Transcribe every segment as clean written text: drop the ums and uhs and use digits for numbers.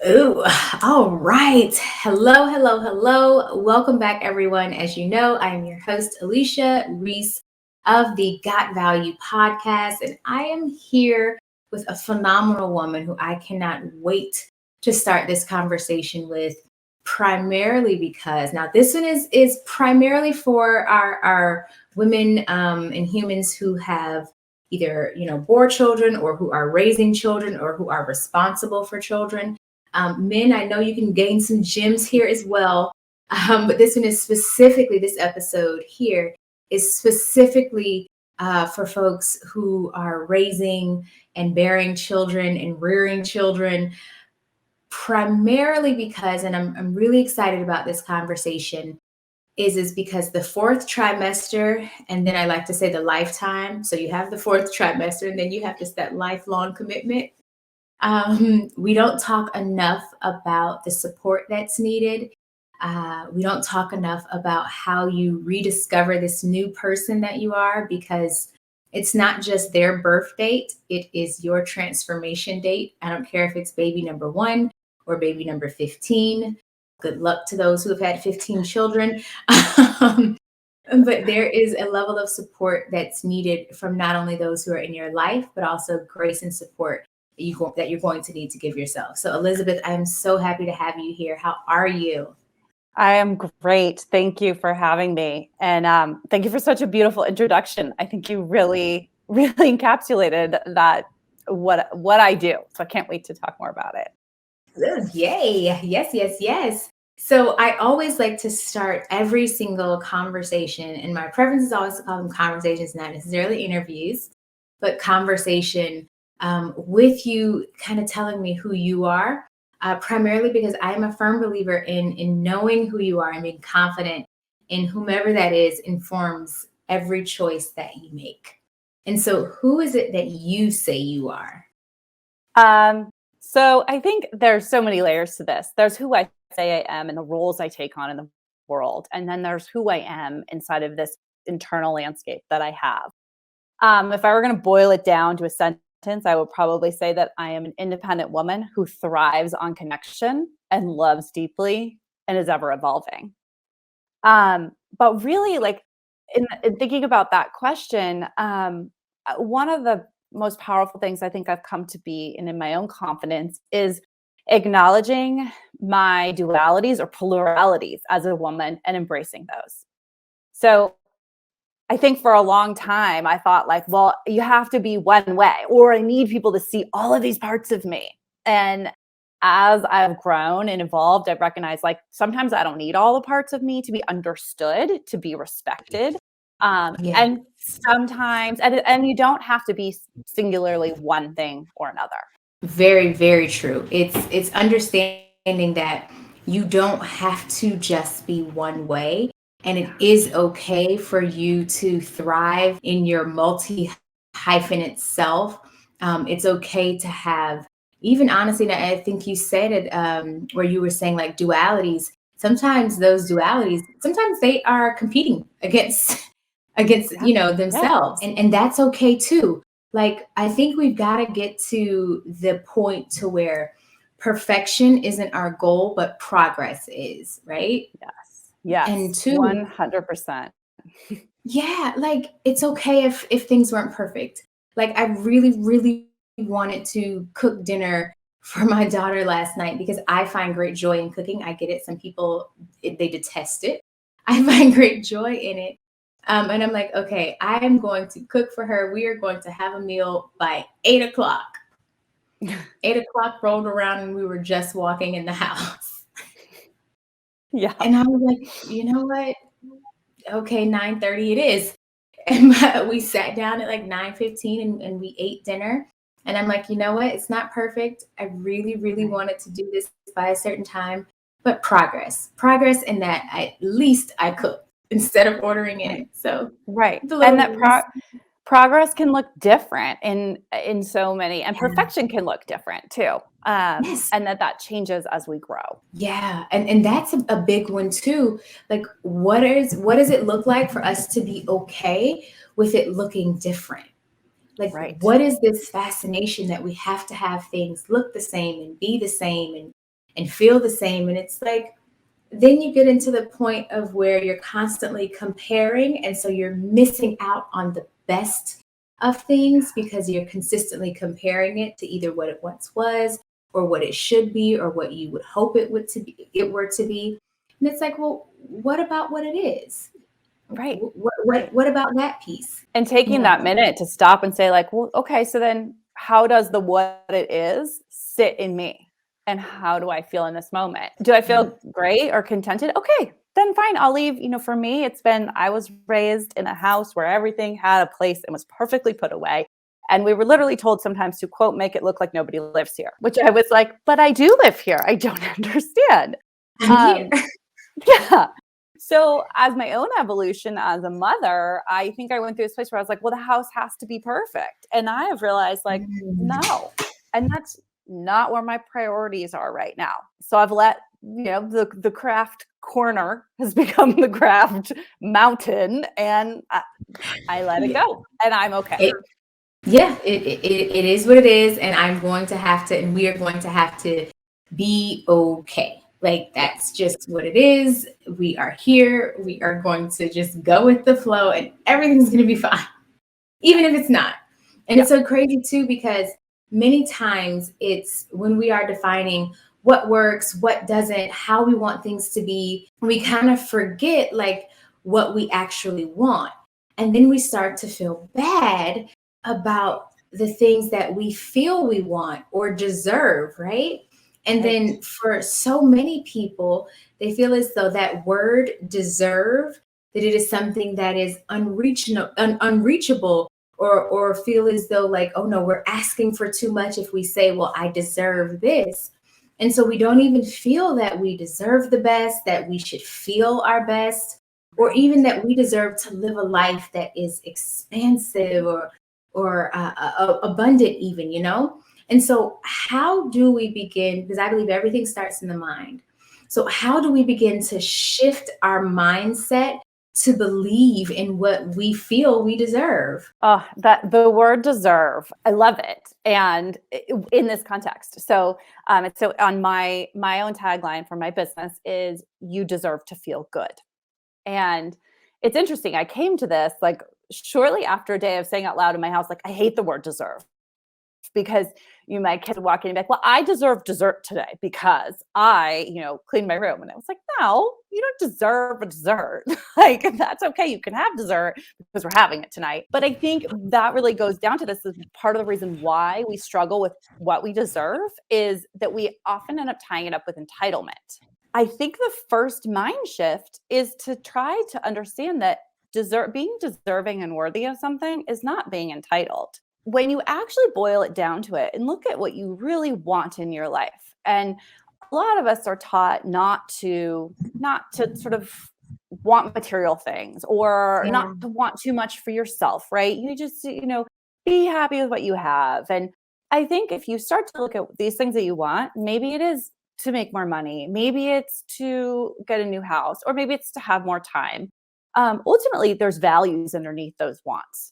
Ooh, all right. Hello, hello, hello. Welcome back, everyone. As you know, I am your host, Alechia Reese of the Got Value podcast, and I am here with a phenomenal woman who I cannot wait to start this conversation with. Primarily because now this one is primarily for our women and humans who have either bore children or who are raising children or who are responsible for children. Men, I know you can gain some gems here as well. But this one is specifically, this episode here is specifically for folks who are raising and bearing children and rearing children, primarily because, and I'm really excited about this conversation, is because the fourth trimester, and then I like to say the lifetime. So you have the fourth trimester, and then you have just that lifelong commitment. We don't talk enough about the support that's needed. We don't talk enough about how you rediscover this new person that you are, because it's not just their birth date, it is your transformation date. I don't care if it's baby number one or baby number 15. Good luck to those who have had 15 children. Um, but there is a level of support that's needed from not only those who are in your life, but also grace and support that you're going to need to give yourself. So, Elizabeth, I'm so happy to have you here. How are you? I am great. Thank you for having me. And thank you for such a beautiful introduction. I think you really, really encapsulated that, what I do. So I can't wait to talk more about it. Good. Yay. Yes, yes, yes. So I always like to start every single conversation, and my preference is always to call them conversations, not necessarily interviews, but conversation with you kind of telling me who you are, primarily because I'm a firm believer in knowing who you are and being confident in whomever that is informs every choice that you make. And so who is it that you say you are? So I think there's so many layers to this. There's who I say I am and the roles I take on in the world. And then there's who I am inside of this internal landscape that I have. If I were going to boil it down to a sentence, I would probably say that I am an independent woman who thrives on connection and loves deeply and is ever evolving. But really, like in thinking about that question, one of the most powerful things I think I've come to be and in my own confidence is acknowledging my dualities or pluralities as a woman and embracing those. So I think for a long time, I thought like, well, you have to be one way, or I need people to see all of these parts of me. And as I've grown and evolved, I've recognized like sometimes I don't need all the parts of me to be understood, to be respected. Yeah. And sometimes, and you don't have to be singularly one thing or another. Very, very true. It's understanding that you don't have to just be one way, and it is okay for you to thrive in your multi hyphenate self. It's okay to have, even honestly, and I think you said it, where you were saying like dualities. Sometimes those dualities, sometimes they are competing against against Yeah. themselves, and that's okay too. Like, I think we've got to get to the point to where perfection isn't our goal, but progress is, right? Yes. And Yes. two, 100%. yeah, like it's okay if things weren't perfect. Like, I really, really wanted to cook dinner for my daughter last night because I find great joy in cooking. I get it. Some people, they detest it. I find great joy in it. And I'm like, okay, I am going to cook for her. We are going to have a meal by 8 o'clock. 8 o'clock rolled around and we were just walking in the house. Yeah. And I was like, you know what? Okay, 9:30 it is. And we sat down at like 9:15 and we ate dinner. And I'm like, you know what? It's not perfect. I really, really Right. wanted to do this by a certain time, but progress in that at least I cooked instead of ordering Right. in. So Right. the And little that wins. progress can look different in so many, and Yeah. perfection can look different too. Yes. And that changes as we grow. Yeah, and that's a big one too. Like, what does it look like for us to be okay with it looking different? Like, Right. what is this fascination that we have to have things look the same and be the same? and feel the same. And it's like, then you get into the point of where you're constantly comparing. And so you're missing out on the best of things because you're consistently comparing it to either what it once was or what it should be or what you would hope it were to be. And it's like, well, what about what it is? Right. What about that piece? And taking Yeah. that minute to stop and say like, well, okay, so then how does the what it is sit in me? And how do I feel in this moment? Do I feel great or contented? Okay, then fine. I'll leave. For me, I was raised in a house where everything had a place and was perfectly put away. And we were literally told sometimes to, quote, make it look like nobody lives here, which I was like, but I do live here. I don't understand. I'm here. Yeah. So as my own evolution as a mother, I think I went through this place where I was like, well, the house has to be perfect. And I have realized like, no. And that's not where my priorities are right now. So I've let, the craft corner has become the craft mountain, and I let it go, and I'm okay. It is what it is. And we are going to have to be okay. Like, that's just what it is. We are here. We are going to just go with the flow and everything's going to be fine, even if it's not. And it's so crazy too, because many times it's when we are defining what works, what doesn't, how we want things to be, we kind of forget like what we actually want. And then we start to feel bad about the things that we feel we want or deserve, right? And then for so many people, they feel as though that word deserve, that it is something that is unreachable, or feel as though like, oh no, we're asking for too much if we say, well, I deserve this. And so we don't even feel that we deserve the best, that we should feel our best, or even that we deserve to live a life that is expansive or abundant even. And so how do we begin? Because I believe everything starts in the mind. So how do we begin to shift our mindset to believe in what we feel we deserve? Oh, that the word deserve, I love it. And in this context. So so on my own tagline for my business is you deserve to feel good. And it's interesting. I came to this like shortly after a day of saying out loud in my house, like, I hate the word deserve, because my kids would walk in and be like, well, I deserve dessert today because I, cleaned my room. And I was like, no, you don't deserve a dessert. Like, that's okay. You can have dessert because we're having it tonight. But I think that really goes down to this is part of the reason why we struggle with what we deserve is that we often end up tying it up with entitlement. I think the first mind shift is to try to understand that being deserving and worthy of something is not being entitled. When you actually boil it down to it and look at what you really want in your life, and a lot of us are taught not to sort of want material things or not to want too much for yourself, right? You just, be happy with what you have. And I think if you start to look at these things that you want, maybe it is to make more money, maybe it's to get a new house, or maybe it's to have more time. Ultimately, there's values underneath those wants.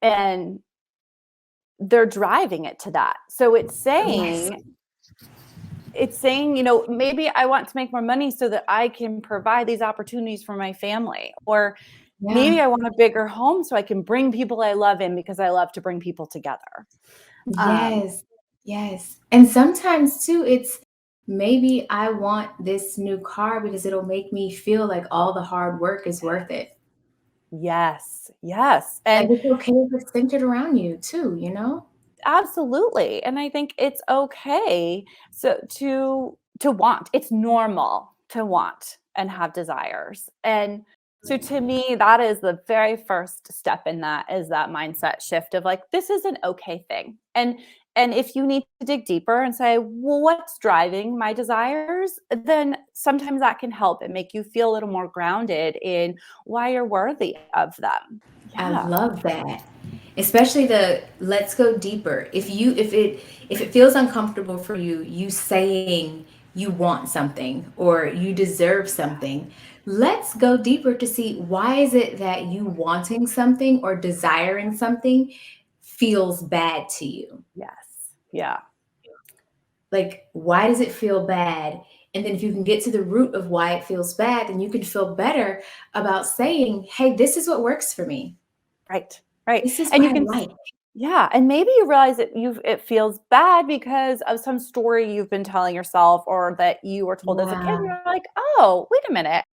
And they're driving it to that. So it's saying, maybe I want to make more money so that I can provide these opportunities for my family. Or maybe I want a bigger home so I can bring people I love in because I love to bring people together. Yes. And sometimes too, it's maybe I want this new car because it'll make me feel like all the hard work is worth it. Yes. And And it's okay if it's centered around you too. absolutely. And I think it's okay to want. It's normal to want and have desires. And so to me, that is the very first step in that is that mindset shift of like, this is an okay thing. And if you need to dig deeper and say, well, what's driving my desires? Then sometimes that can help and make you feel a little more grounded in why you're worthy of them. I Yeah. love that. Especially the let's go deeper. If it feels uncomfortable for you saying you want something or you deserve something, let's go deeper to see why is it that you wanting something or desiring something feels bad to you. Yes. Yeah. Like, why does it feel bad? And then if you can get to the root of why it feels bad, then you can feel better about saying, hey, this is what works for me. Right, right. This is And what you I can like. yeah, and maybe you realize that it feels bad because of some story you've been telling yourself or that you were told as a kid, and Yeah. you're like, "Oh, wait a minute.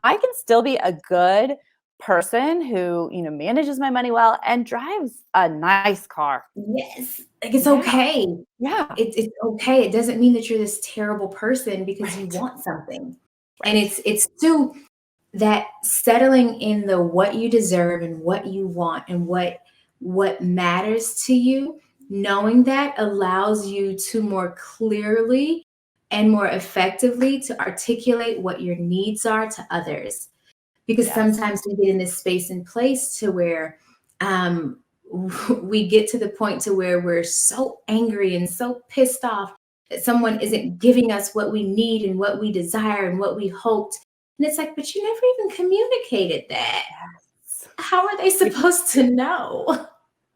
I can still be a good person who, manages my money well and drives a nice car." Yes. Like, it's Yeah, okay. yeah, It's okay. It doesn't mean that you're this terrible person because you right, want something. And right. it's too that settling in the what you deserve and what you want and what matters to you, knowing that allows you to more clearly and more effectively to articulate what your needs are to others, because Yes, sometimes we get in this space and place to where um, we get to the point to where we're so angry and so pissed off that someone isn't giving us what we need and what we desire and what we hoped. And it's like, but you never even communicated that. yes. How are they supposed to know?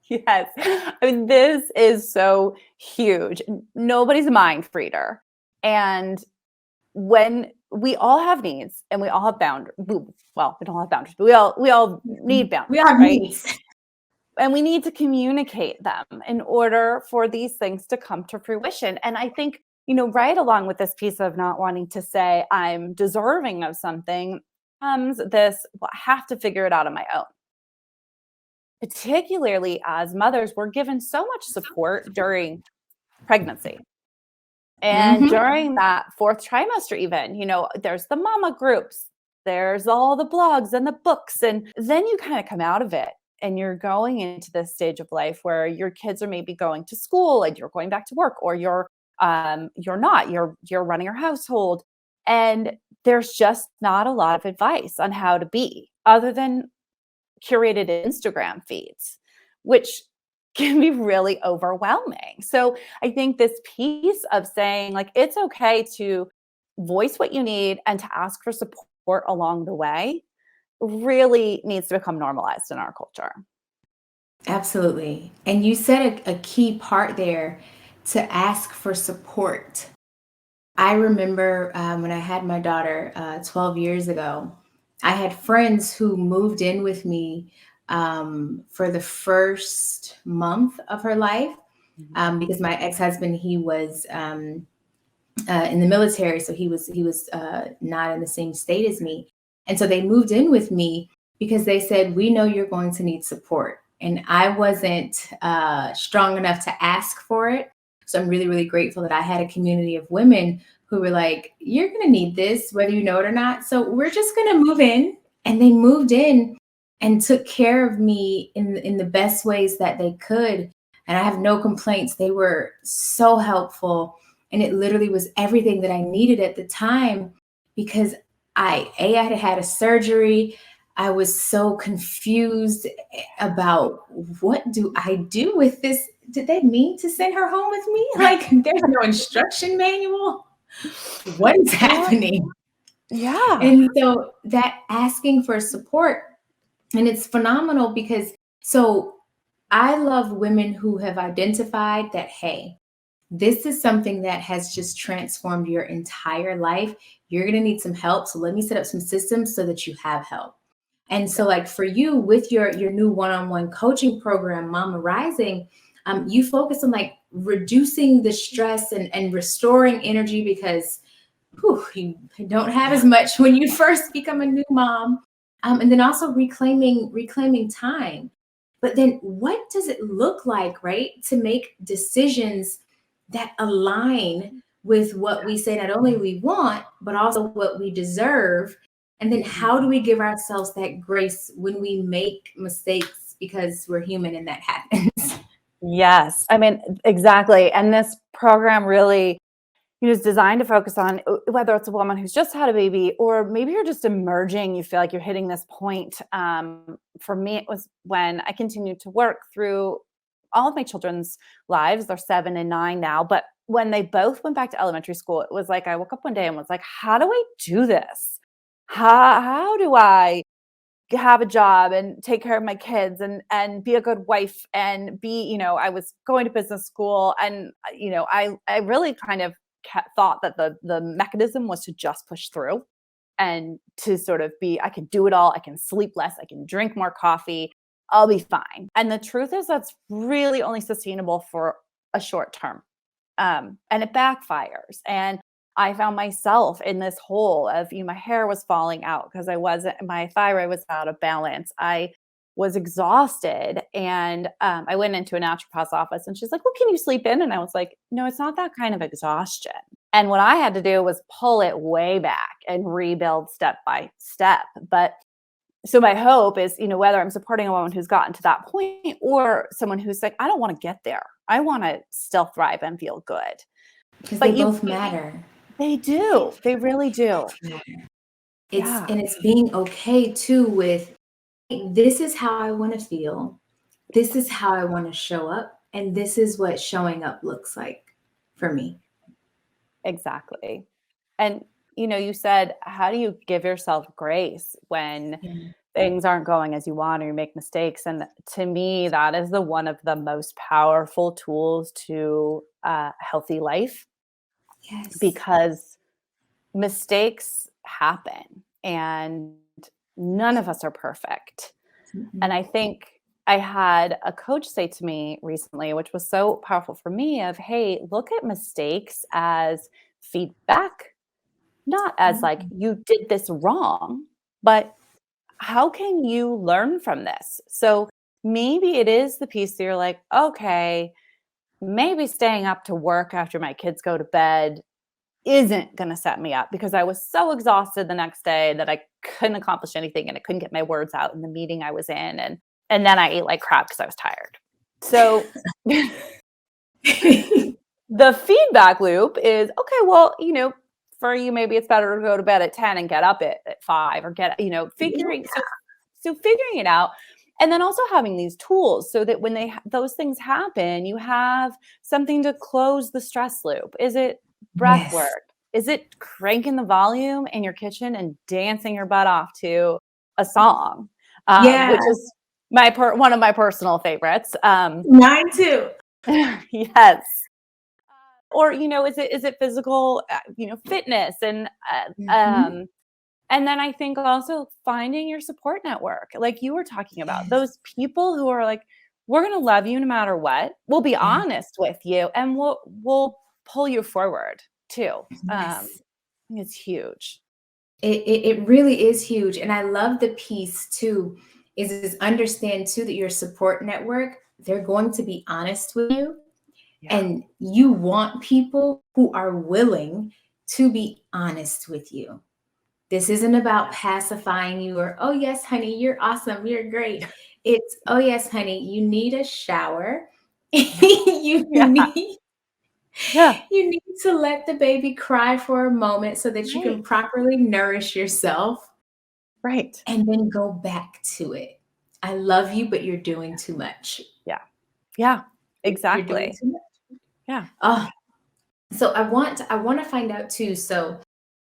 Yes. I mean, this is so huge. Nobody's a mind reader. And when we all have needs and we all have boundaries, well, we don't have boundaries, but we all need We boundaries, have right? needs. And we need to communicate them in order for these things to come to fruition. And I think, right along with this piece of not wanting to say I'm deserving of something comes this, well, I have to figure it out on my own. Particularly as mothers, we're given so much support during pregnancy. And Hmm. during that fourth trimester, even, there's the mama groups, there's all the blogs and the books. And then you kind of come out of it and you're going into this stage of life where your kids are maybe going to school and you're going back to work, or you're not, you're running your household. And there's just not a lot of advice on how to be other than curated Instagram feeds, which can be really overwhelming. So I think this piece of saying, like, it's okay to voice what you need and to ask for support along the way really needs to become normalized in our culture. Absolutely. And you said a key part there, to ask for support. I remember when I had my daughter 12 years ago, I had friends who moved in with me for the first month of her life, Mhm. because my ex-husband, he was in the military, so he was not in the same state as me, and so they moved in with me because they said, "We know you're going to need support," and I wasn't strong enough to ask for it. So I'm really, really grateful that I had a community of women who were like, "You're going to need this, whether you know it or not. So we're just going to move in," and they moved in and took care of me in the best ways that they could, and I have no complaints. They were so helpful, and it literally was everything that I needed at the time, because I had had a surgery. I was so confused about, what do I do with this? Did they mean to send her home with me? Like, there's no instruction manual. What is Yeah. happening? Yeah. And so that asking for support, and it's phenomenal because, so I love women who have identified that, hey, this is something that has just transformed your entire life. You're going to need some help. So let me set up some systems so that you have help. And so, like, for you with your new one-on-one coaching program, Mama Rising, you focus on like reducing the stress and restoring energy, because whew, you don't have Yeah. as much when you first become a new mom. And then also reclaiming time. But then what does it look like, right, to make decisions that align with what we say not only we want, but also what we deserve? And then how do Mhm. we give ourselves that grace when we make mistakes, because we're human and that happens? Yes. I mean, exactly. And this program really, is designed to focus on whether it's a woman who's just had a baby or maybe you're just emerging, you feel like you're hitting this point. For me, it was when I continued to work through all of my children's lives. They're 7 and 9 now, but when they both went back to elementary school, it was like I woke up one day and was like, how do I do this? How do I have a job and take care of my kids and be a good wife and be, I was going to business school, and, I really kind of thought that the mechanism was to just push through and to sort of be, I can do it all. I can sleep less. I can drink more coffee. I'll be fine. And the truth is that's really only sustainable for a short term. And it backfires. And I found myself in this hole of, my hair was falling out because my thyroid was out of balance. I was exhausted. And I went into a naturopath's office and she's like, well, can you sleep in? And I was like, no, it's not that kind of exhaustion. And what I had to do was pull it way back and rebuild step by step. But so my hope is, whether I'm supporting a woman who's gotten to that point or someone who's like, I don't want to get there. I want to still thrive and feel good. Because they both matter. They do. They really do. And it's being okay too with, this is how I want to feel. This is how I want to show up. And this is what showing up looks like for me. Exactly. And, you said, how do you give yourself grace when things aren't going as you want or you make mistakes? And to me, that is one of the most powerful tools to a healthy life. Yes. Because mistakes happen and none of us are perfect. Mm-hmm. And I think I had a coach say to me recently, which was so powerful for me, of, hey, look at mistakes as feedback, not as like you did this wrong, but how can you learn from this? So maybe it is the piece that you're like, okay, maybe staying up to work after my kids go to bed isn't going to set me up because I was so exhausted the next day that I couldn't accomplish anything and I couldn't get my words out in the meeting I was in. And then I ate like crap because I was tired. So the feedback loop is, okay, well, for you, maybe it's better to go to bed at 10 and get up at 5 or get, figuring it out. And then also having these tools so that when those things happen, you have something to close the stress loop. Is it breath work? Is it cranking the volume in your kitchen and dancing your butt off to a song? Which is one of my personal favorites. Mine too. Yes. Or, is it physical, fitness and then I think also finding your support network, like you were talking about, those people who are like, we're going to love you no matter what. We'll be honest with you and we'll pull you forward too. I think it's huge. It really is huge. And I love the piece too, is understand too that your support network, they're going to be honest with you. Yeah. And you want people who are willing to be honest with you. This isn't about pacifying you or, oh, yes, honey, you're awesome. You're great. It's, oh, yes, honey, you need a shower. You need to let the baby cry for a moment so that you can properly nourish yourself. Right. And then go back to it. I love you, but you're doing too much. Yeah. Yeah, exactly. You're doing too much. Yeah. So I want to find out too. So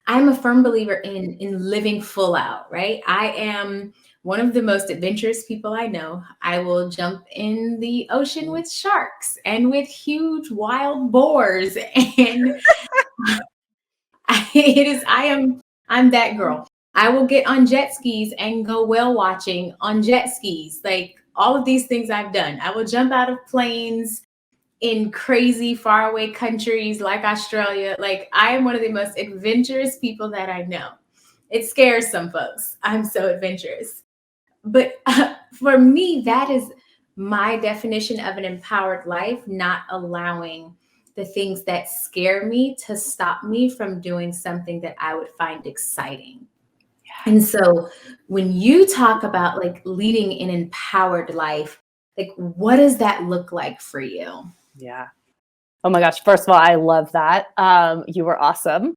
I'm a firm believer in living full out, right? I am one of the most adventurous people I know. I will jump in the ocean with sharks and with huge wild boars. And I'm that girl. I will get on jet skis and go whale watching on jet skis. Like all of these things I've done. I will jump out of planes in crazy faraway countries like Australia. Like I am one of the most adventurous people that I know. It scares some folks. I'm so adventurous. But for me, that is my definition of an empowered life, not allowing the things that scare me to stop me from doing something that I would find exciting. And so when you talk about like leading an empowered life, like what does that look like for you? Yeah. Oh my gosh. First of all, I love that. You were awesome.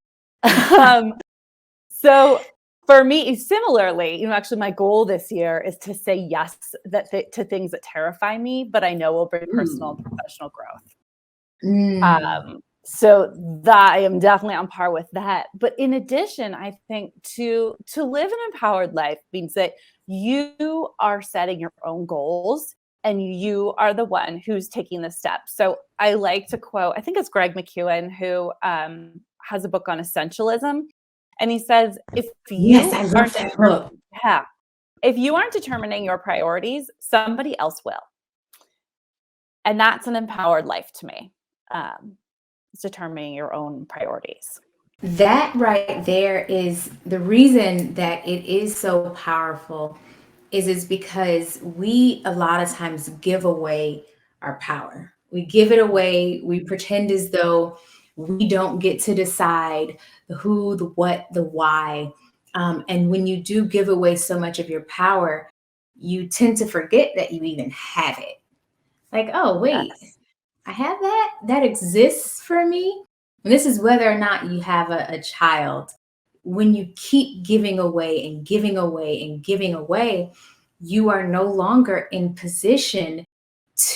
So for me, similarly, actually my goal this year is to say yes to things that terrify me, but I know will bring personal and professional growth. So that I am definitely on par with that. But in addition, I think to live an empowered life means that you are setting your own goals and you are the one who's taking the steps. So I like to quote, I think it's Greg McKeown, who has a book on essentialism. And he says, Yes, I love that book. if you aren't determining your priorities, somebody else will. And that's an empowered life to me. It's determining your own priorities. That right there is the reason that it is so powerful is because we a lot of times give away our power. We give it away. We pretend as though we don't get to decide the who, the what, the why. And when you do give away so much of your power, you tend to forget that you even have it. Like, oh, wait, Yes. I have that? That exists for me? And this is whether or not you have a child. When you keep giving away and giving away and giving away, you are no longer in position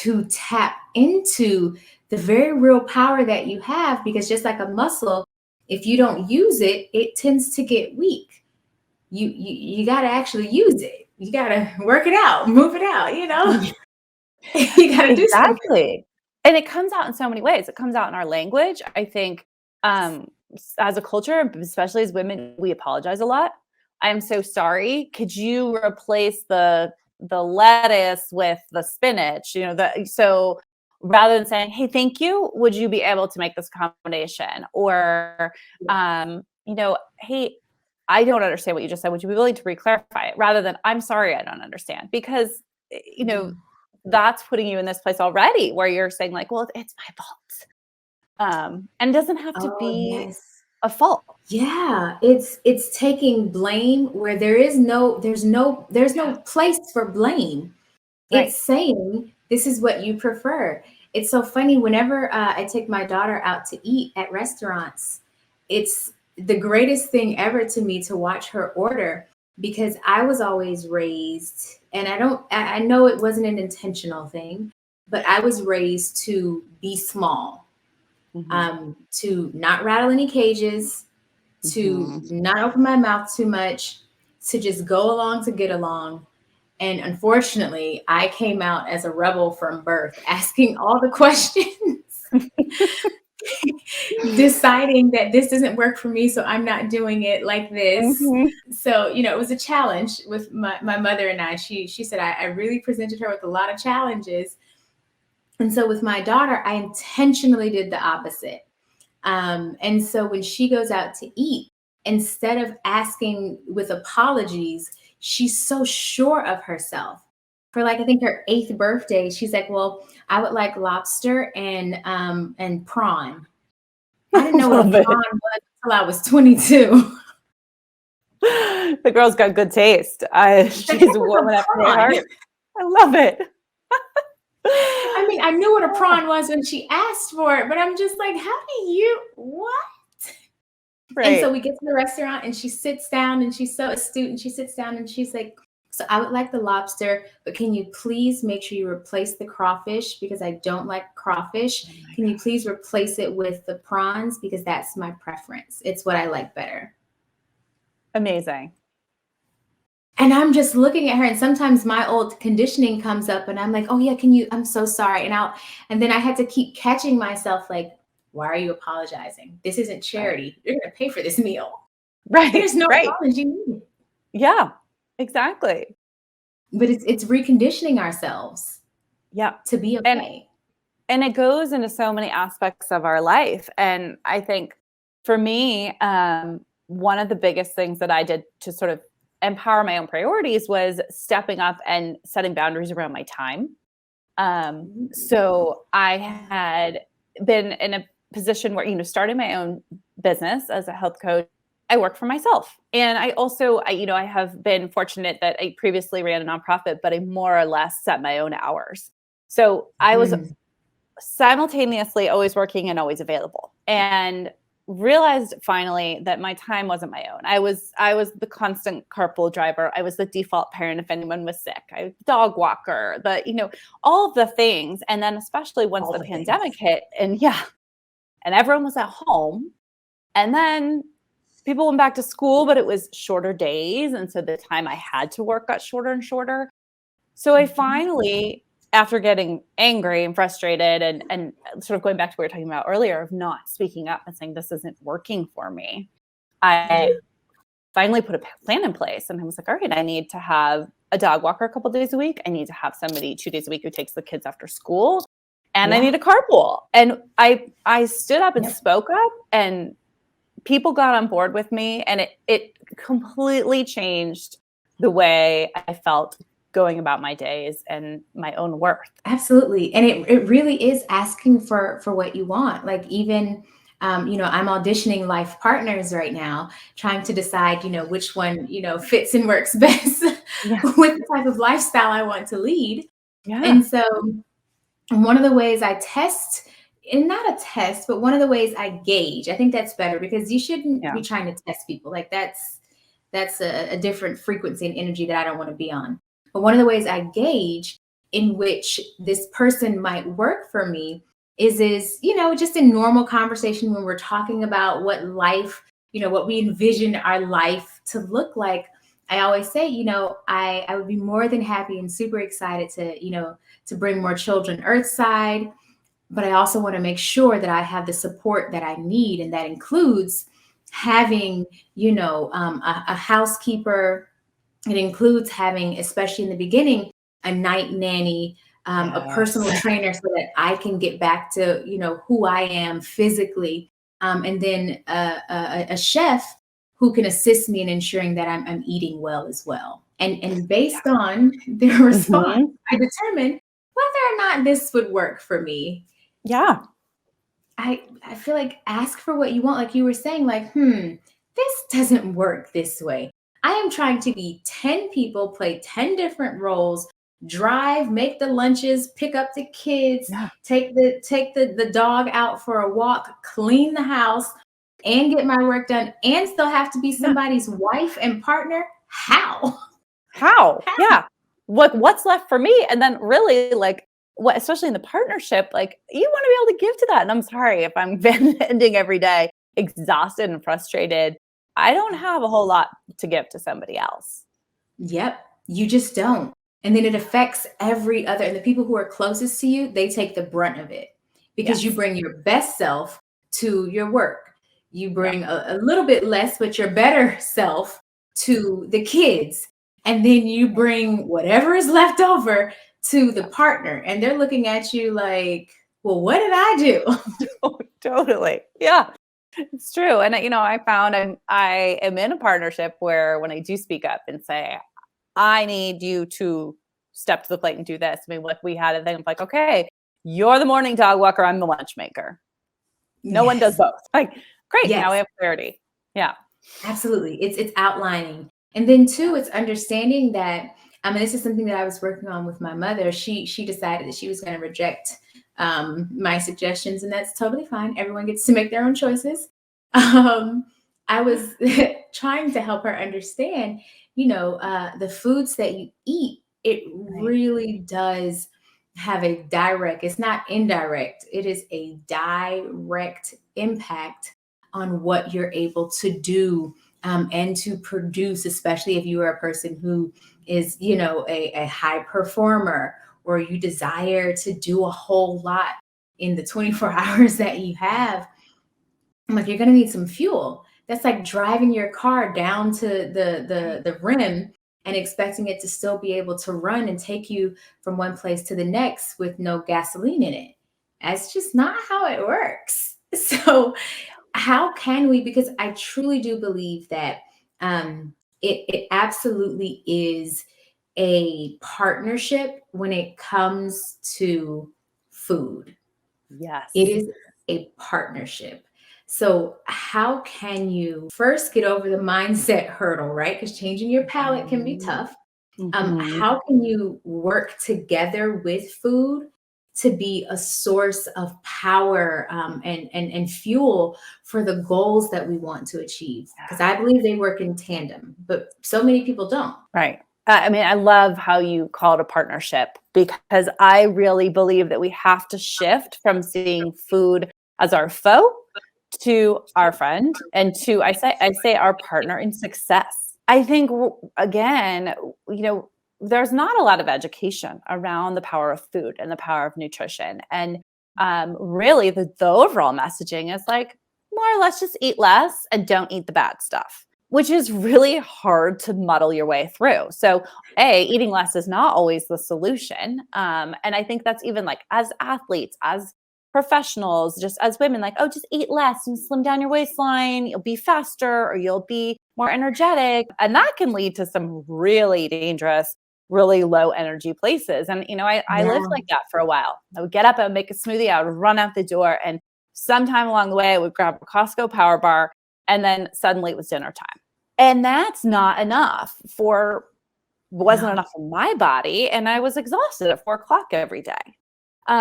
to tap into the very real power that you have, because just like a muscle, if you don't use it, it tends to get weak. You got to actually use it. You got to work it out, move it out, you know? You got to do something. Exactly. And it comes out in so many ways. It comes out in our language. I think as a culture, especially as women, we apologize a lot. I'm so sorry. Could you replace the lettuce with the spinach? You know, so rather than saying, "Hey, thank you," would you be able to make this accommodation? Or, you know, "Hey, I don't understand what you just said. Would you be willing to re-clarify it?" Rather than, "I'm sorry, I don't understand," because you know that's putting you in this place already where you're saying like, "Well, it's my fault," and it doesn't have to Oh, be yes. a fault. Yeah, it's taking blame where there's no place for blame. Right. It's saying this is what you prefer. It's so funny whenever I take my daughter out to eat at restaurants. It's the greatest thing ever to me to watch her order, because I was always raised, and I know it wasn't an intentional thing, but I was raised to be small, Mhm. to not rattle any cages, to Mhm. not open my mouth too much, to just go along to get along. And unfortunately, I came out as a rebel from birth, asking all the questions, deciding that this doesn't work for me, so I'm not doing it like this. Mhm. So, it was a challenge with my mother and I. She said I really presented her with a lot of challenges. And so with my daughter, I intentionally did the opposite. And so when she goes out to eat, instead of asking with apologies, she's so sure of herself. For like I think her 8th birthday, she's like, "Well, I would like lobster and prawn." I didn't know what a Love prawn it. was until I was 22. The girl's got good taste. Like, what She's was warming up a my prawn? heart. I love it. I mean, I knew what a prawn was when she asked for it, but I'm just like, how do you what? And so Right. we get to the restaurant and she sits down, and she's so astute, and she sits down and she's like, "So I would like the lobster, but can you please make sure you replace the crawfish because I don't like crawfish? Oh my Can you God. please replace it with the prawns because that's my preference. It's what I like better." Amazing. And I'm just looking at her, and sometimes my old conditioning comes up and I'm like, "Oh yeah, I'm so sorry." And then I had to keep catching myself like, "Why are you apologizing? This isn't Right. charity. You're going to pay for this meal. There's Right. no Right. apology needed." Yeah. Exactly. But it's reconditioning ourselves Yeah. to be And okay. it goes into so many aspects of our life. And I think for me, one of the biggest things that I did to sort of empower my own priorities was stepping up and setting boundaries around my time. So I had been in a position where, starting my own business as a health coach, I work for myself. And I also, I have been fortunate that I previously ran a nonprofit, but I more or less set my own hours. So I was Mm. simultaneously always working and always available, and realized finally that my time wasn't my own. I was the constant carpool driver. I was the default parent if anyone was sick. I was the dog walker, all of the things. And then especially once All the the pandemic things. hit, and yeah, and everyone was at home. And then people went back to school, but it was shorter days. And so the time I had to work got shorter and shorter. So I finally, after getting angry and frustrated and sort of going back to what we were talking about earlier of not speaking up and saying this isn't working for me, I finally put a plan in place. And I was like, all right, I need to have a dog walker a couple of days a week. I need to have somebody 2 days a week who takes the kids after school. And I need a carpool. And I stood up and spoke up, and people got on board with me. And it completely changed the way I felt going about my days and my own worth. Absolutely. And it really is asking for what you want. Like even, I'm auditioning life partners right now, trying to decide, which one, fits and works best with the type of lifestyle I want to lead. Yeah. And so one of the ways I test, and not a test, but one of the ways I gauge, I think that's better because you shouldn't be trying to test people. Like that's a different frequency and energy that I don't want to be on. But one of the ways I gauge in which this person might work for me is just in normal conversation when we're talking about what life, what we envision our life to look like. I always say, I would be more than happy and super excited to bring more children earthside. But I also want to make sure that I have the support that I need. And that includes having, a housekeeper. It includes having, especially in the beginning, a night nanny, a personal trainer so that I can get back to, who I am physically. And then a chef who can assist me in ensuring that I'm eating well as well. And based on their response, I determine whether or not this would work for me. Yeah. I feel like ask for what you want. Like you were saying, like, this doesn't work this way. I am trying to be 10 people, play 10 different roles, drive, make the lunches, pick up the kids, take the dog out for a walk, clean the house, and get my work done, and still have to be somebody's wife and partner. How? Yeah. What's left for me? And then really what, especially in the partnership, like you want to be able to give to that. And I'm sorry if I'm ending every day exhausted and frustrated. I don't have a whole lot to give to somebody else. Yep. You just don't. And then it affects every other, and the people who are closest to you, they take the brunt of it because you bring your best self to your work. You bring a little bit less, but your better self to the kids. And then you bring whatever is left over to the partner. And they're looking at you like, well, what did I do? Oh, totally. Yeah. It's true. And, I found I am in a partnership where when I do speak up and say, I need you to step to the plate and do this. I mean, what we had a thing of like, okay, you're the morning dog walker. I'm the lunch maker. No one does both. Like, great. Now we have clarity. Yeah, absolutely. It's outlining. And then too, it's understanding that, this is something that I was working on with my mother. She decided that she was going to reject my suggestions, and that's totally fine. Everyone gets to make their own choices. I was trying to help her understand, the foods that you eat, it really does have a direct, it's not indirect, it is a direct impact on what you're able to do and to produce, especially if you are a person who is, a high performer, or you desire to do a whole lot in the 24 hours that you have. Like, you're going to need some fuel. That's like driving your car down to the rim and expecting it to still be able to run and take you from one place to the next with no gasoline in it. That's just not how it works. So how can we, because I truly do believe that it absolutely is a partnership when it comes to food. Yes. It is a partnership. So how can you first get over the mindset hurdle, right? Because changing your palate can be tough. How can you work together with food to be a source of power and fuel for the goals that we want to achieve? Because I believe they work in tandem, but so many people don't. Right. I love how you call it a partnership, because I really believe that we have to shift from seeing food as our foe to our friend and to I say our partner in success. I think again, there's not a lot of education around the power of food and the power of nutrition. And really the overall messaging is like more or less just eat less and don't eat the bad stuff, which is really hard to muddle your way through. So eating less is not always the solution. And I think that's even like as athletes, as professionals, just as women, like, oh, just eat less and slim down your waistline. You'll be faster or you'll be more energetic. And that can lead to some really dangerous, really low energy places. And, I lived like that for a while. I would get up, I would make a smoothie, I would run out the door. And sometime along the way, I would grab a Costco power bar. And then suddenly it was dinner time. And that's not enough wasn't enough for my body. And I was exhausted at 4:00 every day. You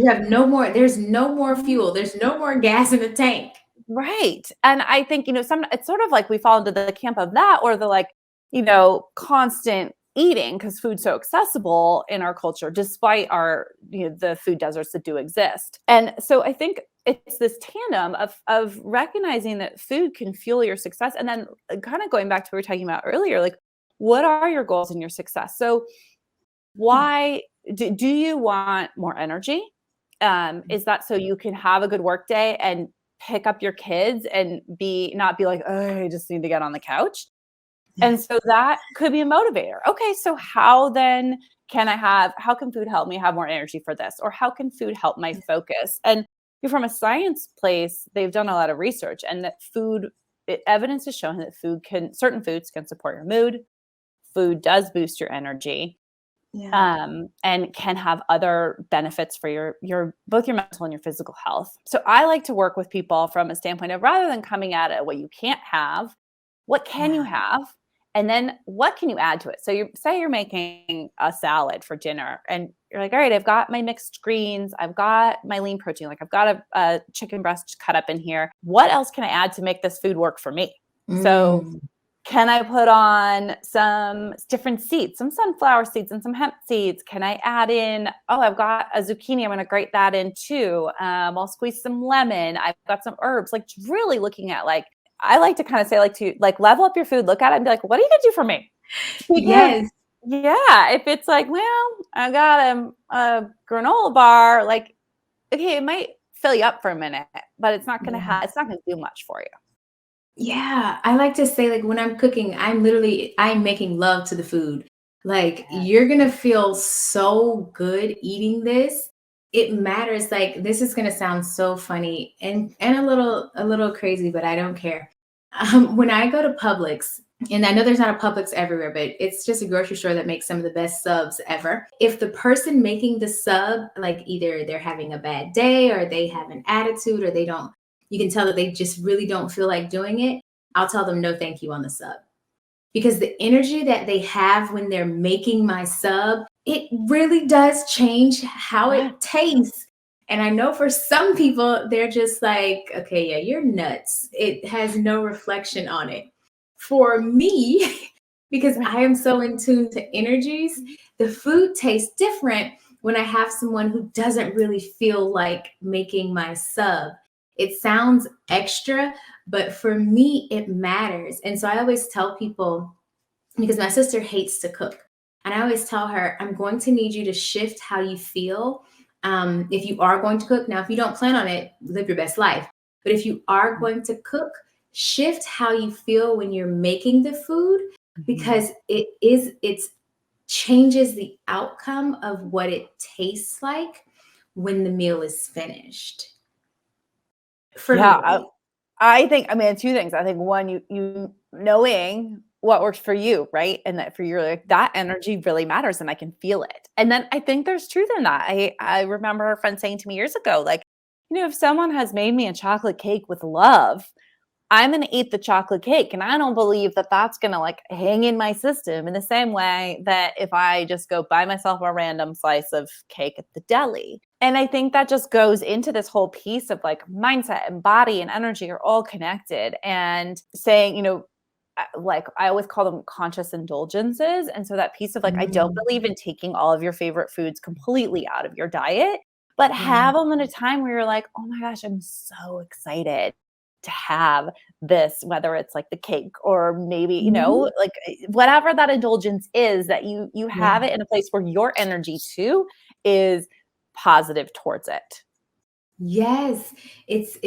have there's no more fuel. There's no more gas in the tank. Right. And I think, it's sort of like we fall into the camp of that or the like, constant eating because food's so accessible in our culture, despite the food deserts that do exist. And so I think it's this tandem of recognizing that food can fuel your success. And then kind of going back to what we were talking about earlier, like, what are your goals in your success? So why do you want more energy? Is that so you can have a good work day and pick up your kids and not be like, oh, I just need to get on the couch? And so that could be a motivator. Okay, so how then how can food help me have more energy for this? Or how can food help my focus? And from a science place, they've done a lot of research and that evidence has shown that certain foods can support your mood. Food does boost your energy. And can have other benefits for your both your mental and your physical health. So I like to work with people from a standpoint of rather than coming at it what you can't have, what can you have? And then what can you add to it? So say you're making a salad for dinner and you're like, all right, I've got my mixed greens. I've got my lean protein. Like I've got a chicken breast cut up in here. What else can I add to make this food work for me? So can I put on some different seeds, some sunflower seeds and some hemp seeds? Can I add in, I've got a zucchini. I'm going to grate that in too. I'll squeeze some lemon. I've got some herbs, like really looking at I like to kind of say to level up your food, look at it and be like, what are you going to do for me? Yes. Yeah. If it's like, well, I got a granola bar, like, okay, it might fill you up for a minute, but it's not going to it's not going to do much for you. Yeah, I like to say when I'm cooking, I'm making love to the food. You're going to feel so good eating this. It matters. This is going to sound so funny and a little crazy, but I don't care. When I go to Publix, and I know there's not a Publix everywhere, but it's just a grocery store that makes some of the best subs ever. If the person making the sub, either they're having a bad day or they have an attitude or you can tell that they just really don't feel like doing it, I'll tell them no thank you on the sub. Because the energy that they have when they're making my sub, it really does change how it tastes. And I know for some people, they're just like, okay, yeah, you're nuts. It has no reflection on it. For me, because I am so in tune to energies, the food tastes different when I have someone who doesn't really feel like making my sub. It sounds extra, but for me, it matters. And so I always tell people, because my sister hates to cook, and I always tell her, I'm going to need you to shift how you feel. If you are going to cook, now, if you don't plan on it, live your best life. But if you are going to cook, shift how you feel when you're making the food, because it changes the outcome of what it tastes like when the meal is finished. I think, two things. I think one, you knowing what works for you, right? And that for your, that energy really matters and I can feel it. And then I think there's truth in that. I remember a friend saying to me years ago, if someone has made me a chocolate cake with love, I'm going to eat the chocolate cake. And I don't believe that that's going to hang in my system in the same way that if I just go buy myself a random slice of cake at the deli. And I think that just goes into this whole piece of mindset and body and energy are all connected, and saying, I always call them conscious indulgences. And so that piece of I don't believe in taking all of your favorite foods completely out of your diet, but have them in a time where you're like, oh my gosh, I'm so excited to have this, whether it's like the cake or maybe, like whatever that indulgence is, that you have it in a place where your energy too is positive towards it. Yes, it's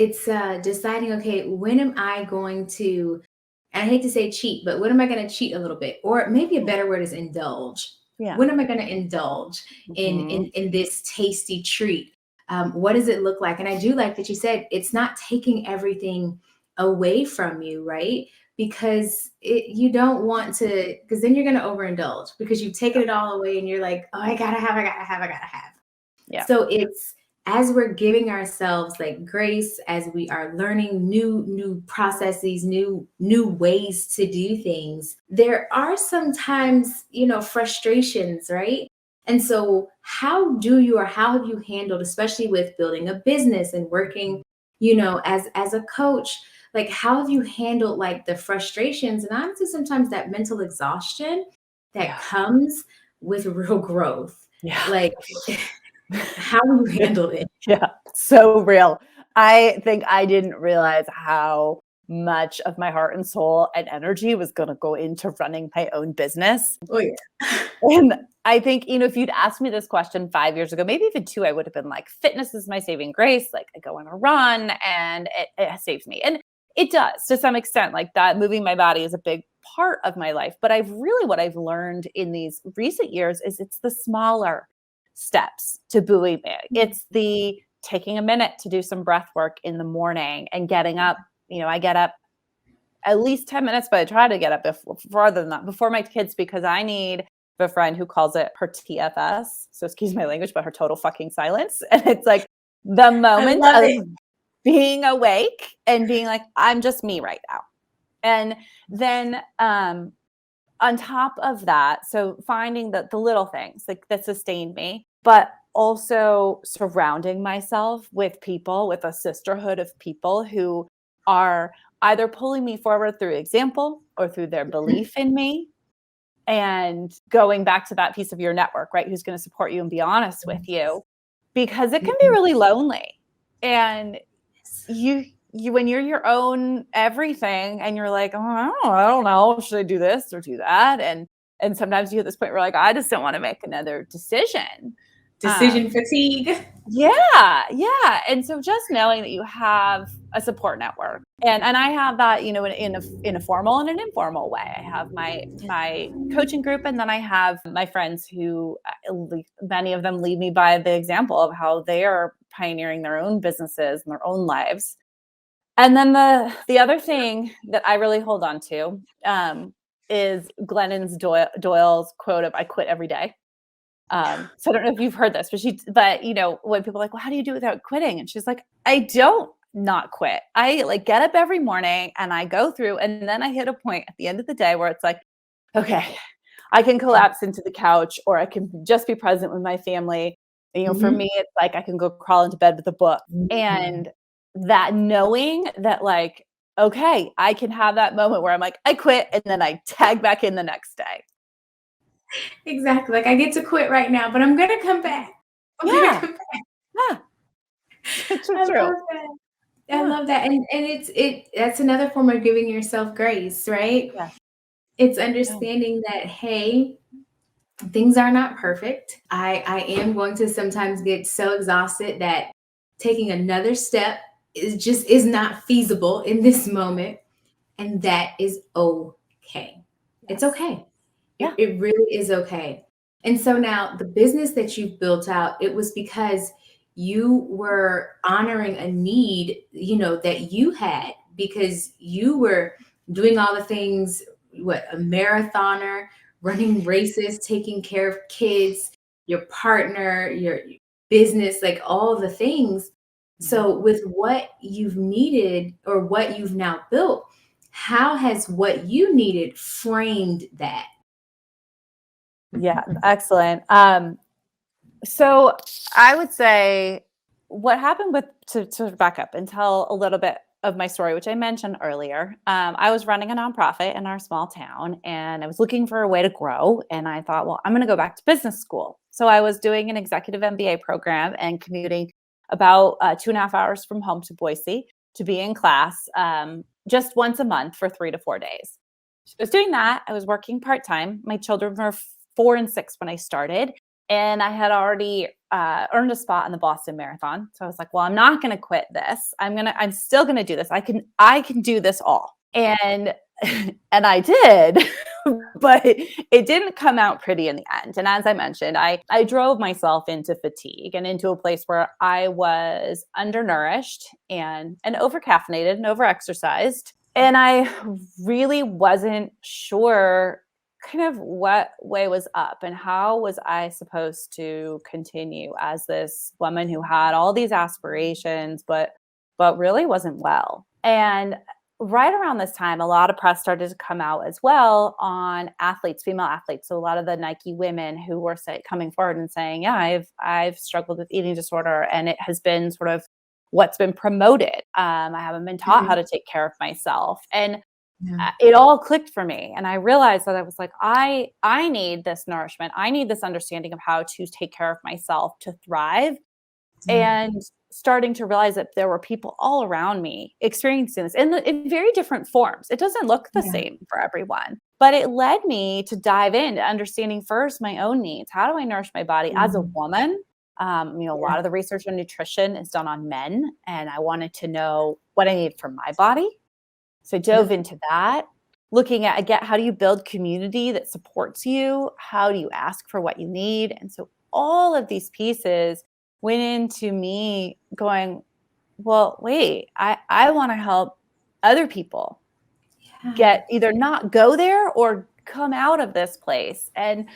deciding, okay, when am I going to, I hate to say cheat, but when am I going to cheat a little bit? Or maybe a better word is indulge. Yeah. When am I going to indulge in this tasty treat? What does it look like? And I do like that you said it's not taking everything away from you, right? Because you don't want to, because then you're going to overindulge because you've taken it all away and you're like, oh, I gotta have, I gotta have, I gotta have. Yeah. So it's, as we're giving ourselves like grace, as we are learning new processes, new ways to do things, there are sometimes, frustrations, right? And so how do you, or how have you handled, especially with building a business and working, as a coach, like how have you handled like the frustrations and honestly sometimes that mental exhaustion that comes with real growth? Yeah. Like how you handled it? Yeah, so real. I think I didn't realize how much of my heart and soul and energy was going to go into running my own business. Oh yeah. And I think, if you'd asked me this question 5 years ago, maybe even 2, I would have been like, fitness is my saving grace. Like I go on a run and it saves me. And it does to some extent, like that moving my body is a big part of my life. But what I've learned in these recent years is it's the smaller steps to buoy me. It's the taking a minute to do some breath work in the morning and getting up. I get up at least 10 minutes, but I try to get up farther than that before my kids, because I need a friend who calls it her TFS. So excuse my language, but her total fucking silence. And it's like the moment of being awake and being like, I'm just me right now. And then on top of that, so finding the little things like that sustain me, but also surrounding myself with people, with a sisterhood of people who are either pulling me forward through example or through their belief in me, and going back to that piece of your network, right? Who's going to support you and be honest with you, because it can be really lonely. And you when you're your own everything and you're like, oh, I don't know, should I do this or do that? And sometimes you hit this point where like, I just don't want to make another decision. Decision fatigue. Yeah. And so just knowing that you have a support network, and I have that, in a formal and an informal way. I have my coaching group, and then I have my friends who many of them lead me by the example of how they are pioneering their own businesses and their own lives. And then the other thing that I really hold on to is Glennon Doyle's quote of "I quit every day." So I don't know if you've heard this, but when people are like, well, how do you do it without quitting? And she's like, I don't not quit. I like get up every morning and I go through, and then I hit a point at the end of the day where it's like, okay, I can collapse into the couch, or I can just be present with my family. For me, it's like I can go crawl into bed with a book. And that knowing that like, okay, I can have that moment where I'm like, I quit, and then I tag back in the next day. Exactly. Like I get to quit right now, but I'm gonna come back. Yeah. It's so I true. love that. I love that. And that's another form of giving yourself grace, right? Yeah. It's understanding that, hey, things are not perfect. I am going to sometimes get so exhausted that taking another step is not feasible in this moment. And that is okay. It's okay. Yeah. It really is okay. And so now the business that you've built out, it was because you were honoring a need, that you had, because you were doing all the things, a marathoner, running races, taking care of kids, your partner, your business, like all the things. So with what you've needed or what you've now built, how has what you needed framed that? Yeah, excellent. So I would say what happened to back up and tell a little bit of my story, which I mentioned earlier. I was running a nonprofit in our small town, and I was looking for a way to grow. And I thought, well, I'm going to go back to business school. So I was doing an executive MBA program and commuting about 2.5 hours from home to Boise to be in class just once a month for 3 to 4 days. So I was doing that. I was working part-time. My children were 4 and 6 when I started. And I had already earned a spot in the Boston Marathon. So I was like, well, I'm not going to quit this. I'm still going to do this. I can do this all. And and I did, but it didn't come out pretty in the end. And as I mentioned, I drove myself into fatigue and into a place where I was undernourished and overcaffeinated and overexercised. And I really wasn't sure kind of what way was up and how was I supposed to continue as this woman who had all these aspirations, but really wasn't well. And right around this time, a lot of press started to come out as well on athletes, female athletes. So a lot of the Nike women who were coming forward and saying, yeah, I've struggled with eating disorder, and it has been sort of what's been promoted. I haven't been taught how to take care of myself. And it all clicked for me. And I realized that I was like, I need this nourishment. I need this understanding of how to take care of myself to thrive. And starting to realize that there were people all around me experiencing this in very different forms. It doesn't look the same for everyone, but it led me to dive into understanding first my own needs. How do I nourish my body as a woman? A lot of the research on nutrition is done on men, and I wanted to know what I need for my body. So I dove into that, looking at, again, how do you build community that supports you? How do you ask for what you need? And so all of these pieces went into me going, well, wait, I want to help other people get either not go there or come out of this place and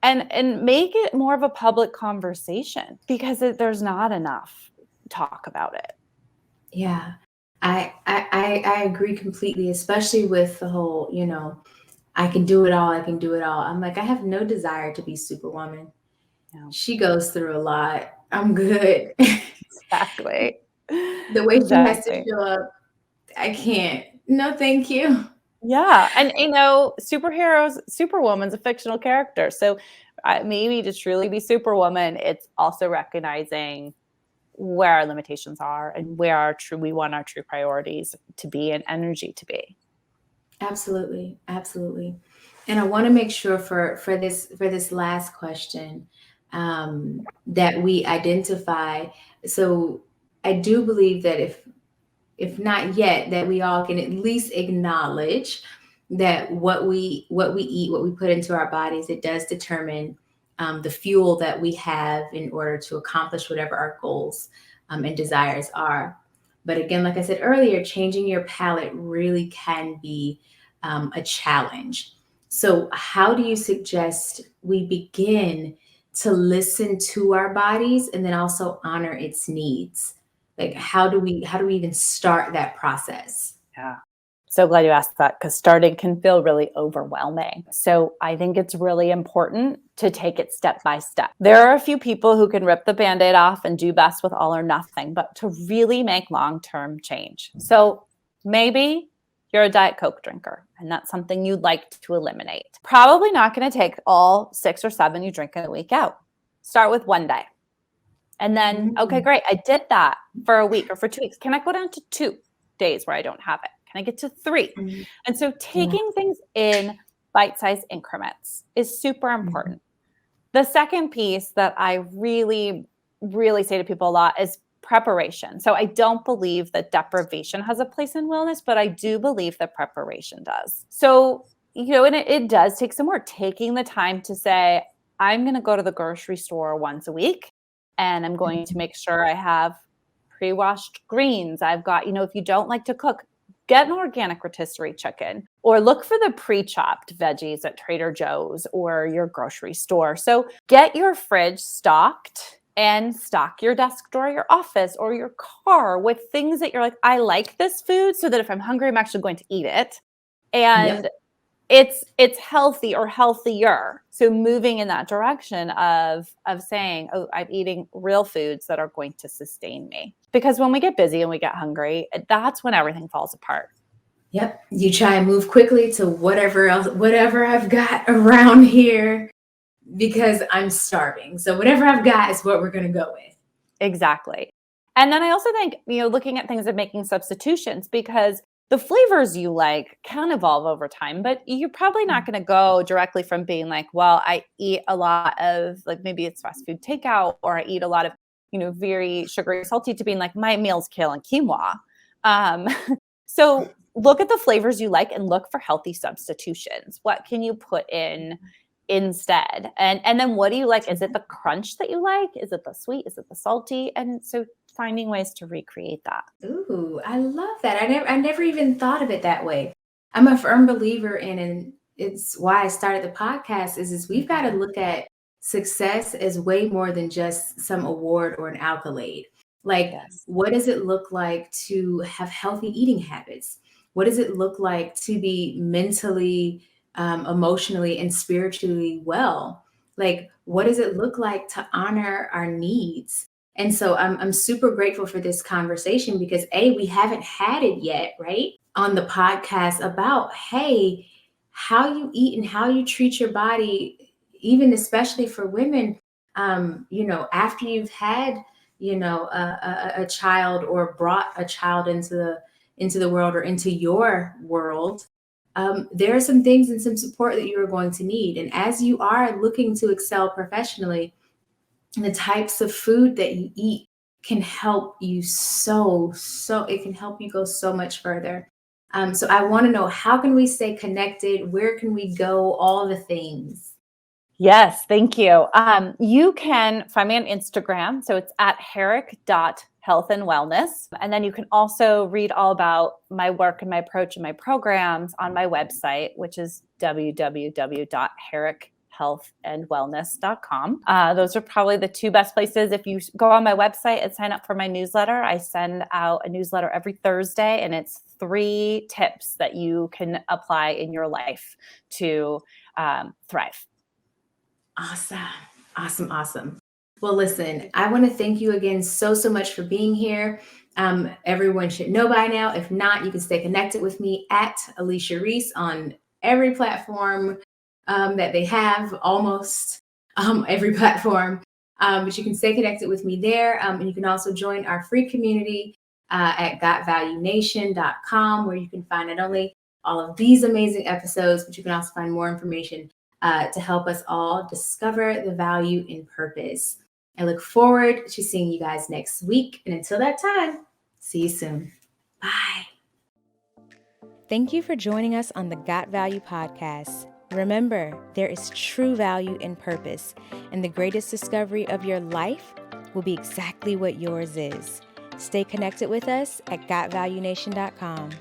make it more of a public conversation, because there's not enough talk about it. Yeah. I agree completely, especially with the whole, I can do it all. I can do it all. I'm like, I have no desire to be Superwoman. No. She goes through a lot. I'm good. Exactly. The way she has to show up, I can't. No, thank you. Yeah. And, Superwoman's a fictional character. So maybe to truly be Superwoman, it's also recognizing where our limitations are and where we want our true priorities to be and energy to be. Absolutely. Absolutely. And I want to make sure for this last question that we identify. So I do believe that if not yet, that we all can at least acknowledge that what we eat, what we put into our bodies, it does determine the fuel that we have in order to accomplish whatever our goals and desires are. But again, like I said earlier, changing your palate really can be a challenge. So how do you suggest we begin to listen to our bodies and then also honor its needs? Like, how do we even start that process? Yeah. So glad you asked that, because starting can feel really overwhelming. So I think it's really important to take it step by step. There are a few people who can rip the Band-Aid off and do best with all or nothing, but to really make long-term change. So maybe you're a Diet Coke drinker, and that's something you'd like to eliminate. Probably not going to take all 6 or 7 you drink in a week out. Start with 1 day. And then, okay, great. I did that for a week or for 2 weeks. Can I go down to 2 days where I don't have it? Can I get to 3? And so taking things in bite-sized increments is super important. The second piece that I really, really say to people a lot is preparation. So I don't believe that deprivation has a place in wellness, but I do believe that preparation does. So, and it does take some work, taking the time to say, I'm going to go to the grocery store once a week, and I'm going to make sure I have pre-washed greens. I've got, if you don't like to cook, get an organic rotisserie chicken, or look for the pre-chopped veggies at Trader Joe's or your grocery store. So get your fridge stocked and stock your desk drawer, your office, or your car with things that you're like, I like this food, so that if I'm hungry, I'm actually going to eat it. And it's healthy or healthier. So moving in that direction of saying, oh, I'm eating real foods that are going to sustain me. Because when we get busy and we get hungry, that's when everything falls apart. Yep. You try and move quickly to whatever I've got around here. because I'm starving. So whatever I've got is what we're going to go with. Exactly. And then I also think, looking at things of making substitutions, because the flavors you like can evolve over time, but you're probably not going to go directly from being like, well, I eat a lot of, like, maybe it's fast food takeout, or I eat a lot of, very sugary, salty, to being like, my meal's kale and quinoa. So look at the flavors you like and look for healthy substitutions. What can you put in instead? And then what do you like? Is it the crunch that you like? Is it the sweet? Is it the salty? And so finding ways to recreate that. Ooh, I love that. I never even thought of it that way. I'm a firm believer in, and it's why I started the podcast, is we've got to look at success as way more than just some award or an accolade. Like, Yes. what does it look like to have healthy eating habits? What does it look like to be mentally, emotionally, and spiritually well? Like, what does it look like to honor our needs? And so I'm super grateful for this conversation because we haven't had it yet, right? On the podcast about, hey, how you eat and how you treat your body, even especially for women, after you've had, a child or brought a child into the world or into your world. There are some things and some support that you are going to need. And as you are looking to excel professionally, the types of food that you eat can help you so it can help you go so much further. So I want to know, how can we stay connected? Where can we go? All the things. Yes, thank you. You can find me on Instagram. So it's at herrick.healthandwellness. And then you can also read all about my work and my approach and my programs on my website, which is www.herrickhealthandwellness.com. Those are probably the two best places. If you go on my website and sign up for my newsletter, I send out a newsletter every Thursday, and it's 3 tips that you can apply in your life to thrive. Awesome. Well, listen, I want to thank you again so much for being here. Everyone should know by now. If not, you can stay connected with me at Alechia Reese on every platform that they have, almost every platform. But you can stay connected with me there. And you can also join our free community at gotvaluenation.com, where you can find not only all of these amazing episodes, but you can also find more information to help us all discover the value in purpose. I look forward to seeing you guys next week. And until that time, see you soon. Bye. Thank you for joining us on the Got Value podcast. Remember, there is true value in purpose, and the greatest discovery of your life will be exactly what yours is. Stay connected with us at gotvaluenation.com.